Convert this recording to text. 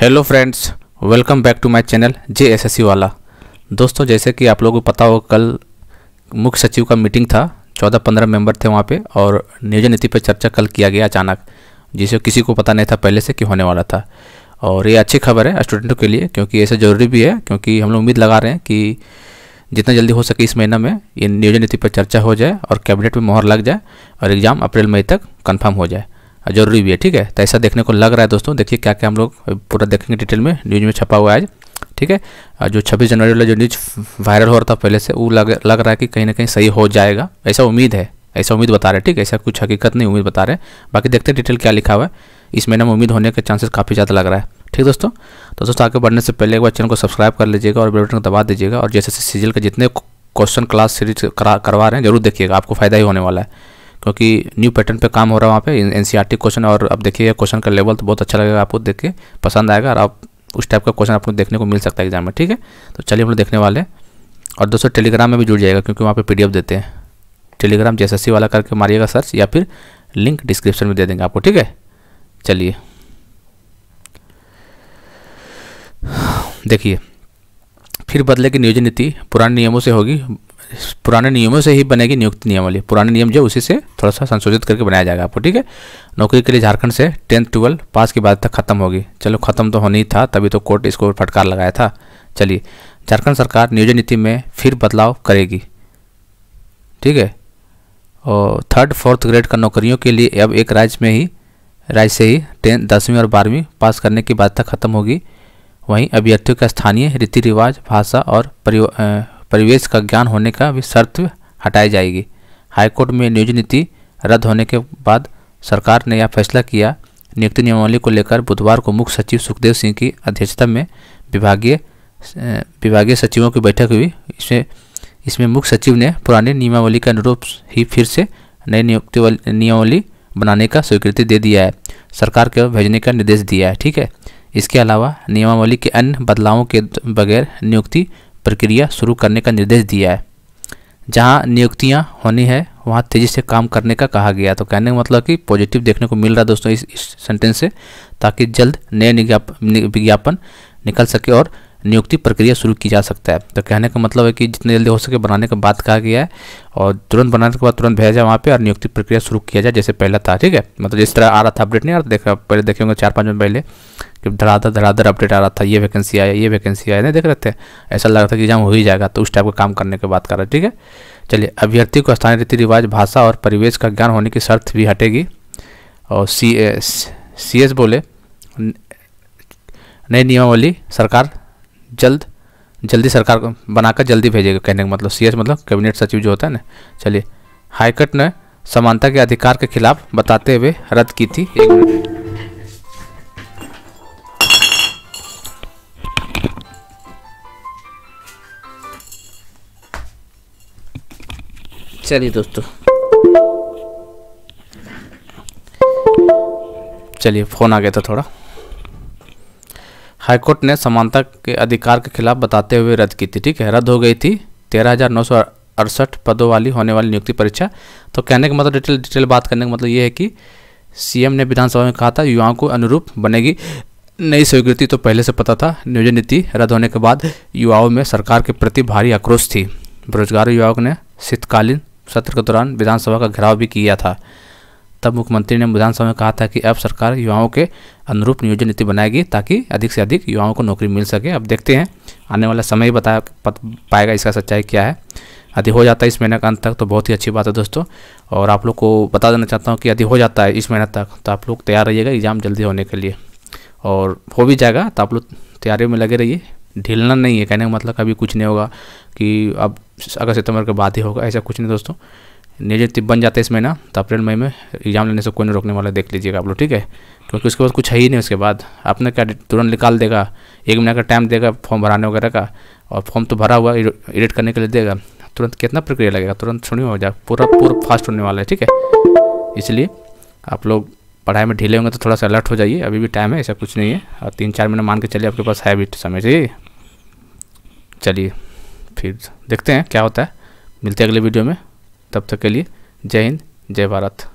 Hello friends, welcome back to my channel JSSC वाला। दोस्तों, जैसे कि आप लोगों को पता हो, कल मुख्य सचिव का मीटिंग था। 14-15 मेंबर थे वहाँ पे और नियोजन नीति पर चर्चा कल किया गया अचानक, जिसे किसी को पता नहीं था पहले से कि होने वाला था। और ये अच्छी खबर है स्टूडेंटों के लिए, क्योंकि ऐसा ज़रूरी भी है, क्योंकि हम लोग उम्मीद लगा रहे हैं कि जितना जल्दी हो सके इस महीना में ये नियोजन नीति पर चर्चा हो जाए और कैबिनेट में मोहर लग जाए और एग्ज़ाम अप्रैल मई तक कंफर्म हो जाए। जरूरी भी है, ठीक है। तो ऐसा देखने को लग रहा है दोस्तों। देखिए क्या क्या हम लोग पूरा देखेंगे डिटेल में, न्यूज़ में छपा हुआ है आज, ठीक है। जो 26 जनवरी वाला जो न्यूज़ वायरल हो रहा था पहले से, वो लग रहा है कि कहीं ना कहीं सही हो जाएगा, ऐसा उम्मीद है, ऐसा उम्मीद बता रहे हैं, ठीक है। ऐसा कुछ हकीकत नहीं, उम्मीद बता रहे हैं। बाकी देखते हैं डिटेल क्या लिखा हुआ है। इस महीने में उम्मीद होने के चांसेस काफ़ी ज़्यादा लग रहा है, ठीक दोस्तों। तो दोस्तों, आगे बढ़ने से पहले एक बार चैनल को सब्सक्राइब कर लीजिएगा और बेल बटन को दबा दीजिएगा। और जैसे सीजीएल के जितने क्वेश्चन क्लास सीरीज करवा रहे हैं जरूर देखिएगा, आपको फ़ायदा ही होने वाला है, क्योंकि न्यू पैटर्न पे काम हो रहा है वहाँ पे NCERT क्वेश्चन। और अब देखिए क्वेश्चन का लेवल तो बहुत अच्छा लगेगा आपको, देख के पसंद आएगा और आप उस टाइप का क्वेश्चन आपको देखने को मिल सकता है एग्जाम में, ठीक है। तो चलिए हम लोग देखने वाले हैं। और दोस्तों, टेलीग्राम में भी जुड़ जाएगा, क्योंकि वहाँ पे PDF देते हैं। टेलीग्राम JSSC वाला करके मारिएगा सर्च, या फिर लिंक डिस्क्रिप्शन में दे देंगे आपको, ठीक है। चलिए देखिए, फिर बदलेगी नियोजन नीति, पुराने नियमों से होगी, पुराने नियमों से ही बनेगी नियुक्ति नियमावली। पुराने नियम जो उसी से थोड़ा सा संशोधित करके बनाया जाएगा आपको, ठीक है। नौकरी के लिए झारखंड से 10th-12 पास की बात तक खत्म होगी। चलो खत्म तो होनी ही था, तभी तो कोर्ट इसको फटकार लगाया था। चलिए, झारखंड सरकार नियोजन नीति में फिर बदलाव करेगी, ठीक है। और 3rd-4th ग्रेड का नौकरियों के लिए अब एक राज्य से ही 10वीं और 12वीं पास करने की बात तक खत्म होगी। वहीं अभ्यर्थियों का स्थानीय रीति रिवाज, भाषा और परिवेश का ज्ञान होने का भी शर्त हटाई जाएगी। हाईकोर्ट में नियोजन नीति रद्द होने के बाद सरकार ने यह फैसला किया। नियुक्ति नियमावली को लेकर बुधवार को मुख्य सचिव सुखदेव सिंह की अध्यक्षता में विभागीय सचिवों की बैठक हुई। इसमें मुख्य सचिव ने पुरानी नियमावली के अनुरूप ही फिर से नई नियुक्ति नियमावली बनाने का स्वीकृति दे दिया है, सरकार को भेजने का निर्देश दिया है, ठीक है। इसके अलावा नियमावली के अन्य बदलावों के बगैर नियुक्ति प्रक्रिया शुरू करने का निर्देश दिया है। जहां नियुक्तियां होनी है वहां तेजी से काम करने का कहा गया। तो कहने का मतलब कि पॉजिटिव देखने को मिल रहा है दोस्तों इस सेंटेंस से, ताकि जल्द नए विज्ञापन निकल सके और नियुक्ति प्रक्रिया शुरू की जा सकता है। तो कहने का मतलब है कि जितने जल्दी हो सके बनाने का बात कहा गया है, और तुरंत बनाने के बाद तुरंत भेजा जाए वहाँ पे और नियुक्ति प्रक्रिया शुरू किया जाए जैसे पहले था, ठीक है। मतलब जिस तरह आ रहा था अपडेट, नहीं आ रहा था, पहले देखे होंगे 4-5 दिन पहले कि धड़ाधड़ अपडेट आ रहा था, ये वैकेंसी आया, ये वैकेंसी आया, नहीं देख रहे थे। ऐसा लग रहा था कि एग्जाम हो ही जाएगा, तो उस टाइप का काम करने की बात कर रहे हैं, ठीक है। चलिए, अभ्यर्थी को स्थानीय रीति रिवाज, भाषा और परिवेश का ज्ञान होने की शर्त भी हटेगी। और CS बोले नई नियमावली सरकार जल्दी सरकार को बनाकर जल्दी भेजेगा। कहने का मतलब CS मतलब कैबिनेट सचिव जो होता है ना। चलिए, हाईकोर्ट ने समानता के अधिकार के खिलाफ बताते हुए रद्द की थी। एक मिनट, चलिए दोस्तों, चलिए फ़ोन आ गया था थोड़ा। हाईकोर्ट ने समानता के अधिकार के खिलाफ बताते हुए रद्द की थी, ठीक है। रद्द हो गई थी 13,968 पदों वाली होने वाली नियुक्ति परीक्षा। तो कहने का मतलब डिटेल बात करने का मतलब ये है कि CM ने विधानसभा में कहा था युवाओं को अनुरूप बनेगी नई स्वीकृति। तो पहले से पता था। नियोजन नीति रद्द होने के बाद युवाओं में सरकार के प्रति भारी आक्रोश थी। बेरोजगार युवाओं ने शीतकालीन सत्र के दौरान विधानसभा का घेराव भी किया था। तब मुख्यमंत्री ने विधानसभा में कहा था कि अब सरकार युवाओं के अनुरूप नियोजन नीति बनाएगी, ताकि अधिक से अधिक युवाओं को नौकरी मिल सके। अब देखते हैं, आने वाला समय ही पाएगा इसका सच्चाई क्या है। यदि हो जाता है इस महीने का अंत तक तो बहुत ही अच्छी बात है दोस्तों। और आप लोग को बता देना चाहता हूँ कि यदि हो जाता है इस महीने तक तो आप लोग तैयार रहिएगा एग्ज़ाम जल्दी होने के लिए। और हो भी जाएगा तो आप लोग तैयारियों में लगे रहिए, ढीलना नहीं है। कहने का मतलब कभी कुछ नहीं होगा कि अब अगस्त सितंबर के बाद ही होगा, ऐसा कुछ नहीं दोस्तों। नियोजन नीति बन जाता है इस महीना तो अप्रैल मई में एग्जाम लेने से कोई नहीं रोकने वाला, देख लीजिएगा आप लोग, ठीक है। क्योंकि उसके बाद कुछ है ही नहीं। उसके बाद आपने क्या तुरंत निकाल देगा, 1 महीने का टाइम देगा फॉर्म भराने वगैरह का, और फॉर्म तो भरा हुआ एडिट करने के लिए देगा, तुरंत कितना प्रक्रिया लगेगा, तुरंत सुनिए हो जाए, पूरा फास्ट होने वाला है, ठीक है। इसलिए आप लोग पढ़ाई में ढीले होंगे तो थोड़ा सा अलर्ट हो जाइए, अभी भी टाइम है, ऐसा कुछ नहीं है। और 3-4 महीने मान के चलिए आपके पास है भी समय, चाहिए। चलिए फिर देखते हैं क्या होता है, मिलते हैं अगले वीडियो में। तब तक के लिए जय हिंद, जय भारत।